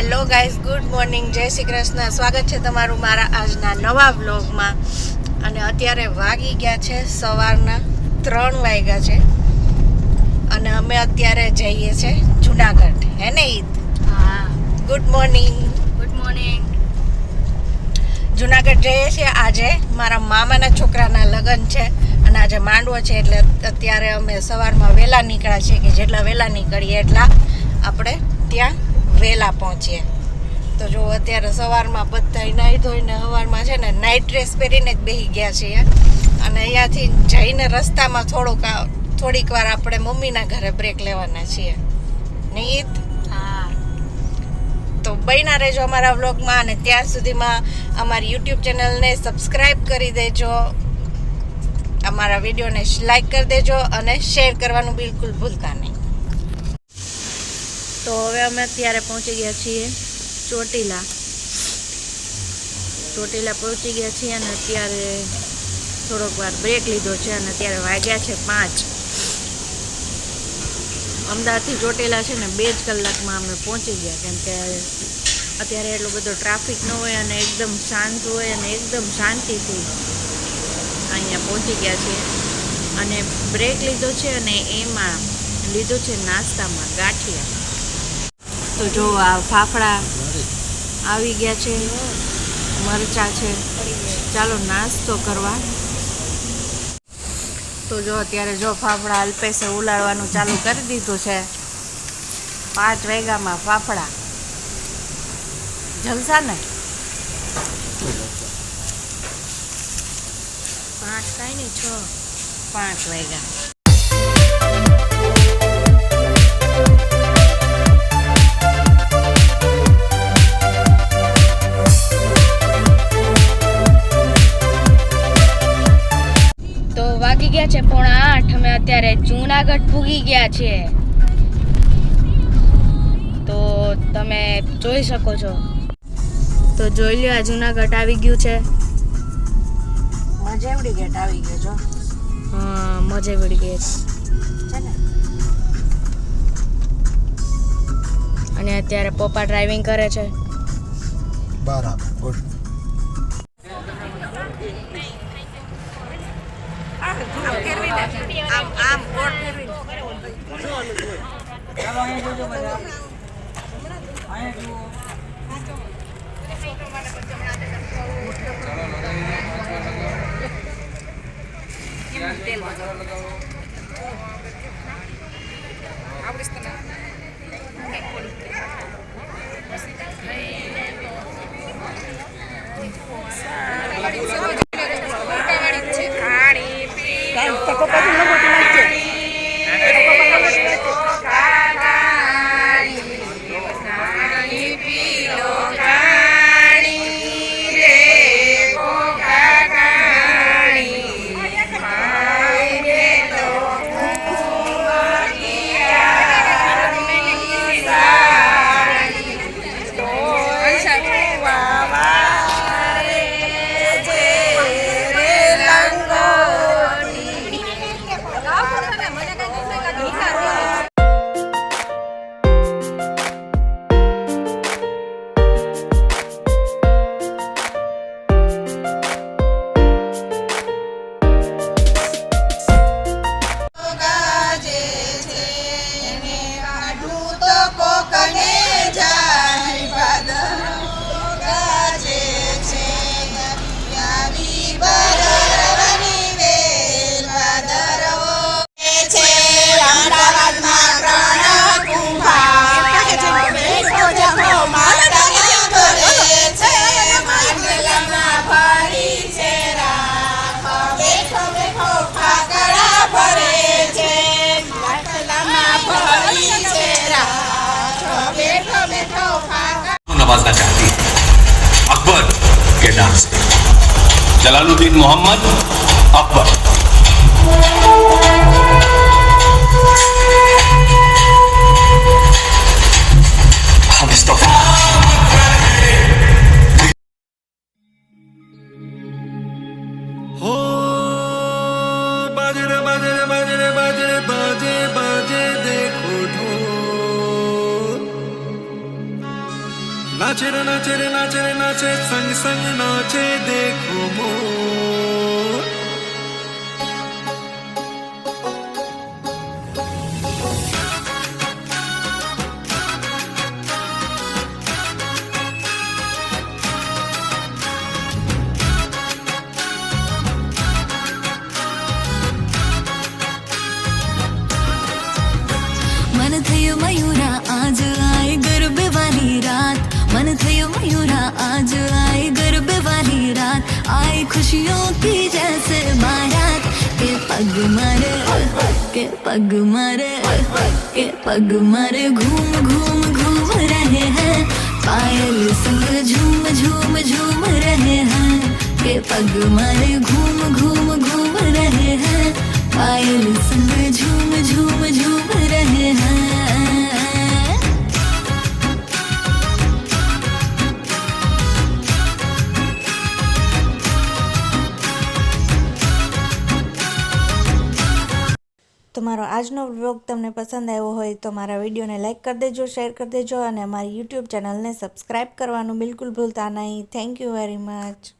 Hello guys, good morning, જય શ્રી કૃષ્ણ. સ્વાગત છે તમારું મારા આજના નવા વ્લોગમાં. અને અત્યારે વાગી ગયા છે સવારના 3 વાગ્યા છે અને અમે અત્યારે જઈએ છીએ જુનાગઢ. હે ને ઈદ? હા, good morning. Good morning. Junagadh જઈએ છીએ. આજે મારા મામાના છોકરાના લગ્ન છે અને આજે માંડવો છે, એટલે અત્યારે અમે સવારમાં વહેલા નીકળ્યા છીએ કે જેટલા વહેલા નીકળીએ એટલા આપણે ત્યાં વહેલા પહોંચીએ. તો જો અત્યારે સવારમાં બધા નાહી ધોઈને સવારમાં છે ને નાઇટ ડ્રેસ પહેરીને જ બેસી ગયા છીએ અને અહીંયાથી જઈને રસ્તામાં થોડીક વાર આપણે મમ્મીના ઘરે બ્રેક લેવાના છીએ. નહીં? હા, તો બન્યા રહેજો અમારા વ્લોગમાં અને ત્યાં સુધીમાં અમારી યુટ્યુબ ચેનલને સબસ્ક્રાઈબ કરી દેજો, અમારા વિડીયોને લાઈક કરી દેજો અને શેર કરવાનું બિલકુલ ભૂલતા નહીં. તો હવે અમે અત્યારે પહોંચી ગયા છીએ ચોટીલા પહોંચી ગયા છીએ અને અત્યારે થોડોક વાર બ્રેક લીધો છે અને અત્યારે વાગ્યા છે 5. અમદાવાદથી ચોટીલા છે ને 2 જ કલાકમાં અમે પહોંચી ગયા, કેમ કે અત્યારે એટલો બધો ટ્રાફિક ન હોય અને એકદમ શાંત હોય અને એકદમ શાંતિથી અહીંયા પહોંચી ગયા છીએ. અને બ્રેક લીધો છે અને એમાં લીધો છે નાસ્તામાં ગાંઠિયા. તો જો આ ફાફડા આવી ગયા છે, મરચાં છે. ચાલો નાસ્તો કરવા. તો જો અત્યારે જો ફાફડા અલ્પેશે ઉલાળવાનું ચાલુ કરી દીધું છે. 5 વાગ્યામાં ફાફડા જલસા ને? 5 કાંઈ નહીં, 5 વાગ્યા. વાગી ગયા છે 7:45. અમે અત્યારે જુનાગઢ પૂગી ગયા છીએ. તો તમે જોઈ શકો છો. તો જોઈ લ્યો, આ જુનાગઢ આવી ગયું છે. મજેવડી ગેટ આવી ગયો છો. હા, મજેવડી ગેટ છે ને. અને અત્યારે પપ્પા ડ્રાઇવિંગ કરે છે. બરાબર, ગુડ. આમ બોટ ફેરવી. ચાલો અહીંયા જોજો બધા. અહીંયા જુઓ. नवाजना चाहती है अकबर के नाम से। जलालुद्दीन मोहम्मद अकबर। हो बाजरे बाजरे बाजरे बाजरे बाजे बाजे देखो ढोल नाचे रे नाचे रे नाचे रे नाचे संग संग नाचे देखो मोर मन थयो मयूरा आज आए गरबे वाली रात मन थयो मयूरा आज आए गरबे वाली रात आए खुशियों की जैसे बारात के पग मारे के पग मारे के पग मारे घूम घूम घूम रहे हैं पायल संग झूम झूम झूम रहे हैं के पग मारे घूम घूम घूम रहे हैं पायल संग झूम झूम झूम रहे हैं તો મારો આજનો વ્લોગ તમને પસંદ આવ્યો હોય તો મારા વિડીયોને લાઇક કરી દેજો, શેર કરી દેજો અને અમારી યુટ્યુબ ચેનલને સબસ્ક્રાઈબ કરવાનું બિલકુલ ભૂલતા નહીં. Thank you very much.